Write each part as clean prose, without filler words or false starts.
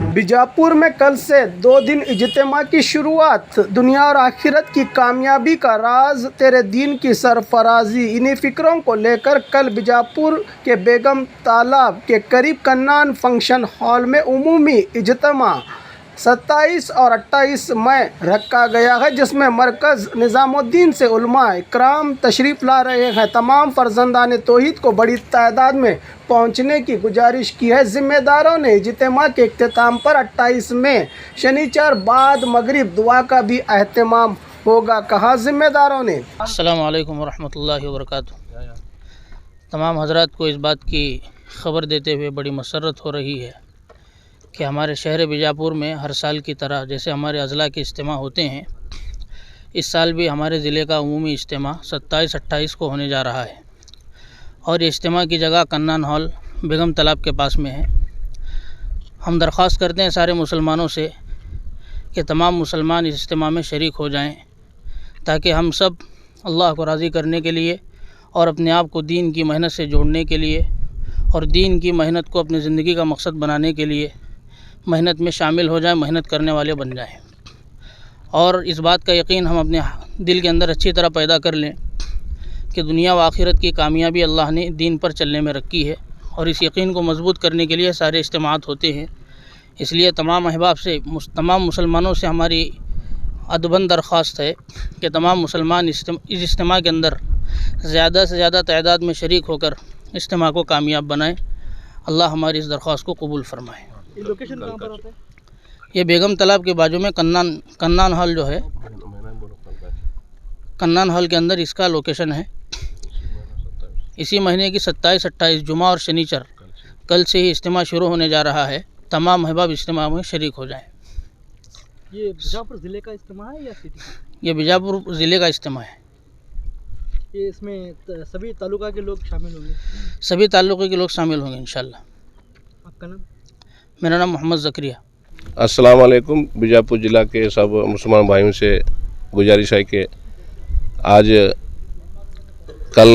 बीजापुर में कल से 2 दिन इज्तिमा की शुरुआत। दुनिया और आखिरत की कामयाबी का राज तेरे दीन की सरफराजी। इन्हीं फिक्रों को लेकर कल बीजापुर के बेगम तालाब के करीब कन्नान फंक्शन हॉल में उमूमी इज्तिमा 27 और 28 मई रखा गया है, जिसमें मरकज़ निज़ामुद्दीन से उलमाए इकराम तशरीफ़ ला रहे हैं। तमाम फ़र्ज़ंदान तौहीद को बड़ी तादाद में पहुंचने की गुजारिश की है। ज़िम्मेदारों ने इज्तिमा के इख्तिताम पर 28 मई शनिचर बाद मगरिब दुआ का भी अहतमाम होगा, कहा ज़िम्मेदारों ने। अस्सलामु अलैकुम वरहमतुल्लाहि वबरकातुहू। तमाम हज़रात को इस बात की ख़बर देते हुए बड़ी मसरत हो रही है कि हमारे शहर बीजापुर में हर साल की तरह जैसे हमारे अज़ला के इज्तिमा होते हैं, इस साल भी हमारे ज़िले का उमूमी इज्तिमा 27-28 को होने जा रहा है और ये इज्तिमा की जगह कन्नान हॉल बेगम तालाब के पास में है। हम दरख्वास्त करते हैं सारे मुसलमानों से कि तमाम मुसलमान इस इज्तिमा में शरीक हो जाएं, ताकि हम सब अल्लाह को राज़ी करने के लिए और अपने आप को दीन की मेहनत से जोड़ने के लिए और दीन की मेहनत को अपनी ज़िंदगी का मकसद बनाने के लिए मेहनत में शामिल हो जाएं, मेहनत करने वाले बन जाएं। और इस बात का यकीन हम अपने दिल के अंदर अच्छी तरह पैदा कर लें कि दुनिया व आखिरत की कामयाबी अल्लाह ने दीन पर चलने में रखी है और इस यकीन को मजबूत करने के लिए सारे इज्तिमात होते हैं। इसलिए तमाम अहबाब से, तमाम मुसलमानों से हमारी अदबन दरख्वास्त है कि तमाम मुसलमान इस इज्तिमा के अंदर ज़्यादा से ज़्यादा तादाद में शरीक होकर इज्तिमा को कामयाब बनाएं। अल्लाह हमारी इस दरख्वास्त को कबूल फरमाए। ये लोकेशन कहाँ पर होता है? ये बेगम तालाब के बाजू में कन्नान हॉल जो है, कन्नान हॉल के अंदर इसका लोकेशन है। इसी महीने की 27-28 जुमा और शनिचर कल से ही इज्तिमा शुरू होने जा रहा है। तमाम अहबाब इज्तिमा में शरीक हो जाएं। ये बीजापुर ज़िले का इज्तिमा है या सिटी का? ये बीजापुर ज़िले का इज्तिमा है। ये इसमें सभी तालुका के लोग शामिल होंगे? सभी ताल्लुक़े के लोग शामिल होंगे इंशाअल्लाह। आपका नाम? मेरा नाम मोहम्मद ज़करिया। अस्सलाम वालेकुम। बीजापुर ज़िला के सब मुसलमान भाइयों से गुजारिश है कि आज कल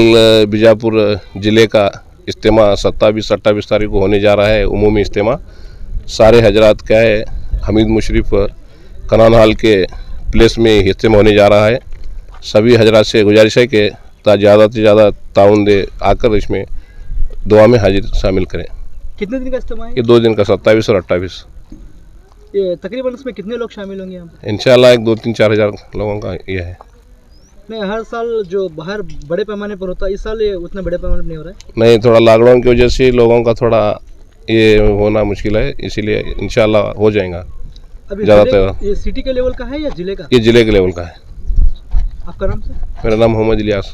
बीजापुर ज़िले का इज्तिमा 27-28 तारीख को होने जा रहा है। उमूमी इज्तिमा सारे हजरात का है। हमीद मुशर्रफ कन्नान हॉल के प्लेस में इज्तिमा होने जा रहा है। सभी हजरात से गुजारिश है कि ज़्यादा से ज़्यादा ताउन दे आकर इसमें दुआ में हाजिर शामिल करें। कितने दिन का इज्तिमा है? ये 2 दिन का 27 और 28। ये तकरीबन इसमें कितने लोग शामिल होंगे यहाँ पर? इंशाल्लाह एक 2-3-4 हज़ार लोगों का ये है। नहीं, हर साल जो बाहर बड़े पैमाने पर होता है, इस साल ये उतना बड़े पैमाने पर नहीं हो रहा है। नहीं, थोड़ा लॉकडाउन की वजह से लोगों का थोड़ा ये होना मुश्किल है, इसीलिए इंशाल्लाह हो जाएगा। अभी ज़्यादातर ये सिटी के लेवल का है या ज़िले का? ये ज़िले के लेवल का है। आपका नाम सर? मेरा नाम मोहम्मद इलियास।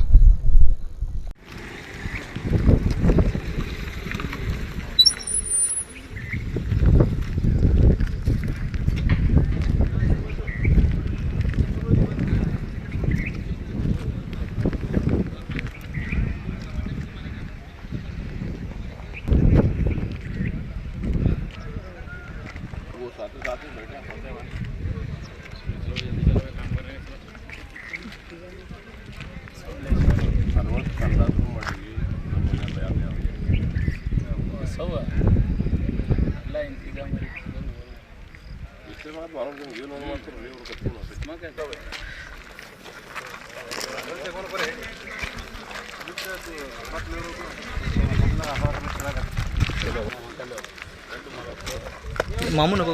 मामू नको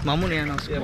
मामू नहीं आना उसको।